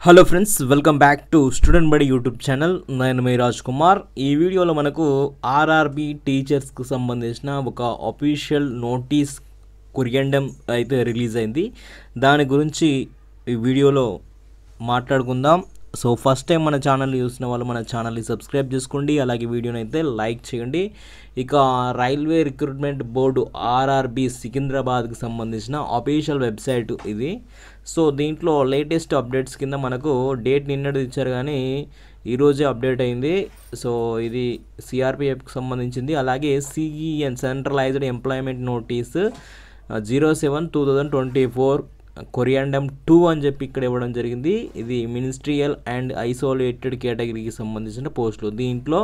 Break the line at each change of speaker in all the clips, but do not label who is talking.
Hello friends, welcome back to student బడి YouTube channel. నేను మీ రాజ్ కుమార్. ఈ వీడియోలో మనకు ఆర్ఆర్బి టీచర్స్కు సంబంధించిన ఒక అఫీషియల్ నోటీస్ కొరియండం అయితే రిలీజ్ అయింది. దాని గురించి ఈ వీడియోలో మాట్లాడుకుందాం. సో ఫస్ట్ టైం మన ఛానల్ చూసిన వాళ్ళు మన ఛానల్ని సబ్స్క్రైబ్ చేసుకోండి, అలాగే వీడియోని అయితే లైక్ చేయండి. ఇక రైల్వే రిక్రూట్మెంట్ బోర్డు ఆర్ఆర్బి సికింద్రాబాద్కి సంబంధించిన అఫీషియల్ వెబ్సైట్ ఇది. సో దీంట్లో లేటెస్ట్ అప్డేట్స్ కింద మనకు డేట్ నిన్నటి ఇచ్చారు, కానీ ఈరోజే అప్డేట్ అయింది. సో ఇది సిఆర్పిఎఫ్కి సంబంధించింది. అలాగే సిఈఎన్ సెంట్రలైజ్డ్ ఎంప్లాయ్మెంట్ నోటీస్ 07/2024 కొరియాండమ్ 2 అని చెప్పి ఇక్కడ ఇవ్వడం జరిగింది. ఇది మినిస్ట్రియల్ అండ్ ఐసోలేటెడ్ కేటగిరీకి సంబంధించిన పోస్టులు. దీంట్లో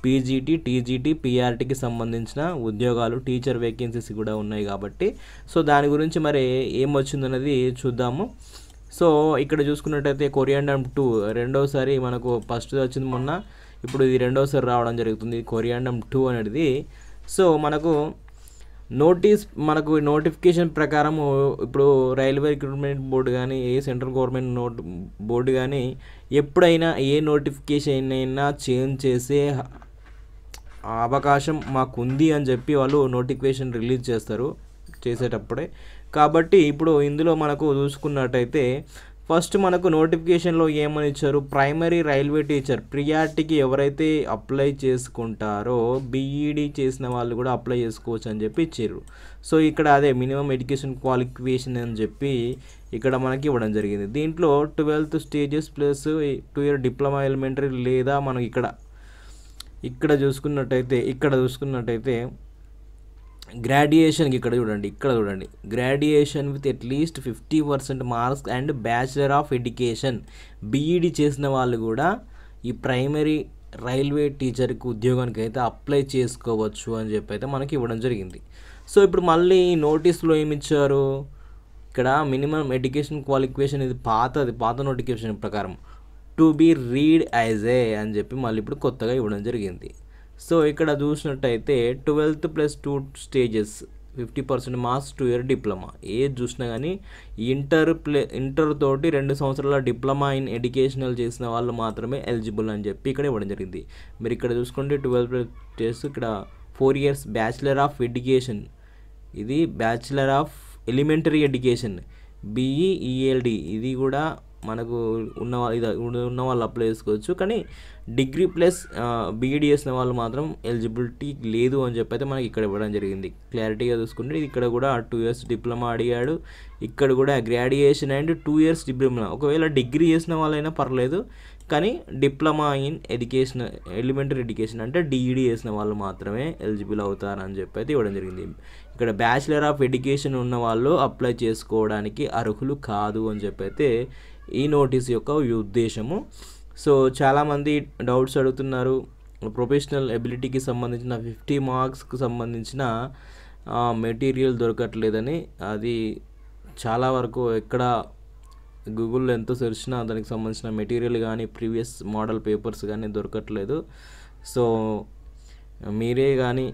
పీజీటీ, టీజీటీ, పీఆర్టీకి సంబంధించిన ఉద్యోగాలు, టీచర్ వేకెన్సీస్ కూడా ఉన్నాయి కాబట్టి సో దాని గురించి మరి ఏమొచ్చిందన్నది చూద్దాము. సో ఇక్కడ చూసుకున్నట్టయితే కొరియాండమ్ 2 రెండోసారి, మనకు ఫస్ట్ వచ్చింది మొన్న, ఇప్పుడు ఇది రెండోసారి రావడం జరుగుతుంది కొరియాండమ్ 2 అనేది. సో మనకు నోటిఫికేషన్ ప్రకారం ఇప్పుడు రైల్వే రిక్రూట్మెంట్ బోర్డు కానీ ఏ సెంట్రల్ గవర్నమెంట్ బోర్డు కానీ ఎప్పుడైనా ఏ నోటిఫికేషన్ అయినా చేంజ్ చేసే అవకాశం మాకుంది అని చెప్పి వాళ్ళు నోటిఫికేషన్ రిలీజ్ చేసేటప్పుడే. కాబట్టి ఇప్పుడు ఇందులో మనకు చూసుకున్నట్టయితే ఫస్ట్ మనకు నోటిఫికేషన్లో ఏమని ఇచ్చారు, ప్రైమరీ రైల్వే టీచర్ ప్రియారిటీకి ఎవరైతే అప్లై చేసుకుంటారో బీఈడి చేసిన వాళ్ళు కూడా అప్లై చేసుకోవచ్చు అని చెప్పి ఇచ్చారు. సో ఇక్కడ అదే మినిమం ఎడ్యుకేషన్ క్వాలిఫికేషన్ అని చెప్పి ఇక్కడ మనకి ఇవ్వడం జరిగింది. దీంట్లో 12th stages plus 2 year diploma elementary, లేదా మనం ఇక్కడ చూసుకున్నట్టయితే గ్రాడ్యుయేషన్కి ఇక్కడ చూడండి graduation with at least 50% marks and bachelor of education B Ed చేసిన వాళ్ళు కూడా ఈ ప్రైమరీ రైల్వే టీచర్కి ఉద్యోగానికి అయితే అప్లై చేసుకోవచ్చు అని చెప్పి అయితే మనకి ఇవ్వడం జరిగింది. సో ఇప్పుడు మళ్ళీ నోటీస్లో ఏమి ఇచ్చారు, ఇక్కడ మినిమం ఎడ్యుకేషన్ క్వాలిఫికేషన్ ఇది పాత నోటిఫికేషన్ ప్రకారం to be read as a అని చెప్పి మళ్ళీ ఇప్పుడు కొత్తగా ఇవ్వడం జరిగింది. సో ఇక్కడ చూసినట్టయితే 12th + 2 stages 50% marks 2 year diploma, ఏది చూసినా కానీ ఇంటర్ తోటి 2 సంవత్సరాల డిప్లొమా ఇన్ ఎడ్యుకేషనల్ చేసిన వాళ్ళు మాత్రమే ఎలిజిబుల్ అని చెప్పి ఇక్కడ ఇవ్వడం జరిగింది. మీరు ఇక్కడ చూసుకోండి 12th స్టేజ్, ఇక్కడ 4 years బ్యాచిలర్ ఆఫ్ ఎడ్యుకేషన్, ఇది బ్యాచిలర్ ఆఫ్ ఎలిమెంటరీ ఎడ్యుకేషన్ బీఈఈఎల్డి, ఇది కూడా మనకు ఉన్న వాళ్ళు అప్లై చేసుకోవచ్చు. కానీ డిగ్రీ ప్లస్ బీఈడి చేసిన వాళ్ళు మాత్రం ఎలిజిబిలిటీ లేదు అని చెప్పి అయితే మనకి ఇక్కడ ఇవ్వడం జరిగింది. క్లారిటీగా చూసుకుంటే ఇక్కడ కూడా 2 years డిప్లొమా అడిగాడు, ఇక్కడ కూడా గ్రాడ్యుయేషన్ అండ్ 2 years డిప్లొమా. ఒకవేళ డిగ్రీ చేసిన వాళ్ళైనా పర్లేదు, కానీ diploma in education elementary education అంటే డిఈడి చేసిన వాళ్ళు మాత్రమే ఎలిజిబుల్ అవుతారని చెప్పి అయితే ఇవ్వడం జరిగింది. ఇక్కడ బ్యాచిలర్ ఆఫ్ ఎడ్యుకేషన్ ఉన్న వాళ్ళు అప్లై చేసుకోవడానికి అర్హులు కాదు అని చెప్పి అయితే ఈ నోటీస్ యొక్క ఉద్దేశము. సో చాలామంది డౌట్స్ అడుగుతున్నారు, ప్రొఫెషనల్ ఎబిలిటీకి సంబంధించిన 50 మార్క్స్కి సంబంధించిన మెటీరియల్ దొరకట్లేదని. అది చాలా వరకు ఎక్కడ గూగుల్లో ఎంతో సెర్చినా దానికి సంబంధించిన మెటీరియల్ కానీ ప్రీవియస్ మోడల్ పేపర్స్ కానీ దొరకట్లేదు. సో మీరే కానీ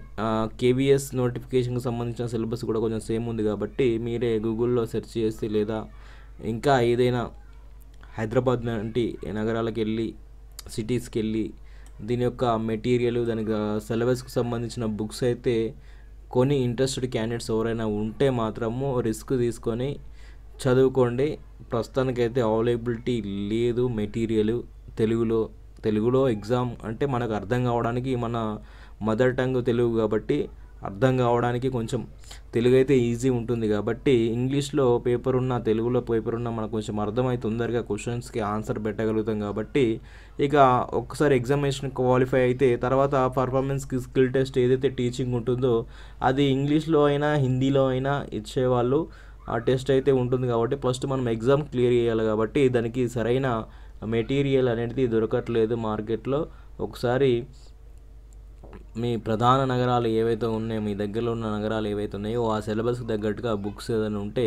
కేవీఎస్ నోటిఫికేషన్కి సంబంధించిన సిలబస్ కూడా కొంచెం సేమ్ ఉంది కాబట్టి మీరే గూగుల్లో సెర్చ్ చేసి, లేదా ఇంకా ఏదైనా హైదరాబాద్ లాంటి నగరాలకు వెళ్ళి, సిటీస్కి వెళ్ళి దీని యొక్క మెటీరియల్, దానికి సిలబస్కి సంబంధించిన బుక్స్ అయితే కొన్ని ఇంట్రెస్టెడ్ క్యాండిడేట్స్ ఎవరైనా ఉంటే మాత్రము రిస్క్ తీసుకొని చదువుకోండి. ప్రస్తుతానికైతే అవైలబిలిటీ లేదు మెటీరియల్. తెలుగులో ఎగ్జామ్ అంటే మనకు అర్థం కావడానికి, మన మదర్ టంగ్ తెలుగు కాబట్టి అర్థం కావడానికి కొంచెం తెలుగు అయితే ఈజీ ఉంటుంది కాబట్టి ఇంగ్లీష్లో పేపర్ ఉన్న, తెలుగులో పేపర్ ఉన్న మనకు కొంచెం అర్థమై తొందరగా క్వశ్చన్స్కి ఆన్సర్ పెట్టగలుగుతాం. కాబట్టి ఇక ఒక్కసారి ఎగ్జామినేషన్ క్వాలిఫై అయితే తర్వాత పర్ఫార్మెన్స్కి స్కిల్ టెస్ట్ ఏదైతే టీచింగ్ ఉంటుందో అది ఇంగ్లీష్లో అయినా హిందీలో అయినా ఇచ్చేవాళ్ళు ఆ టెస్ట్ అయితే ఉంటుంది. కాబట్టి ఫస్ట్ మనం ఎగ్జామ్ క్లియర్ చేయాలి. కాబట్టి దానికి సరైన మెటీరియల్ అనేది దొరకట్లేదు మార్కెట్లో. ఒకసారి మీ ప్రధాన నగరాలు ఏవైతే ఉన్నాయో, మీ దగ్గరలో ఉన్న నగరాలు ఏవైతే ఉన్నాయో ఆ సిలబస్కి తగ్గట్టుగా బుక్స్ ఏదైనా ఉంటే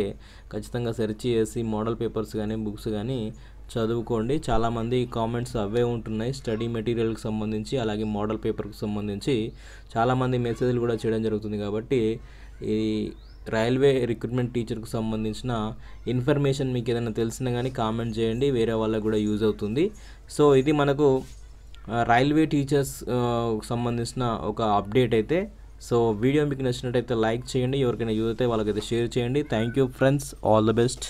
ఖచ్చితంగా సెర్చ్ చేసి మోడల్ పేపర్స్ కానీ బుక్స్ కానీ చదువుకోండి. చాలామంది కామెంట్స్ అవే ఉంటున్నాయి, స్టడీ మెటీరియల్కి సంబంధించి అలాగే మోడల్ పేపర్కి సంబంధించి చాలామంది మెసేజ్లు కూడా చేయడం జరుగుతుంది. కాబట్టి ఈ రైల్వే రిక్రూట్మెంట్ టీచర్కు సంబంధించిన ఇన్ఫర్మేషన్ మీకు ఏదైనా తెలిసినా కానీ కామెంట్ చేయండి, వేరే వాళ్ళకు కూడా యూజ్ అవుతుంది. సో ఇది మనకు రైల్వే టీచర్స్ సంబంధించిన ఒక అప్డేట్ అయితే. సో వీడియో మీకు నచ్చినట్టయితే లైక్ చేయండి, ఎవరికైనా యూజ్ అయితే వాళ్ళకైతే షేర్ చేయండి. Thank you friends, all the best.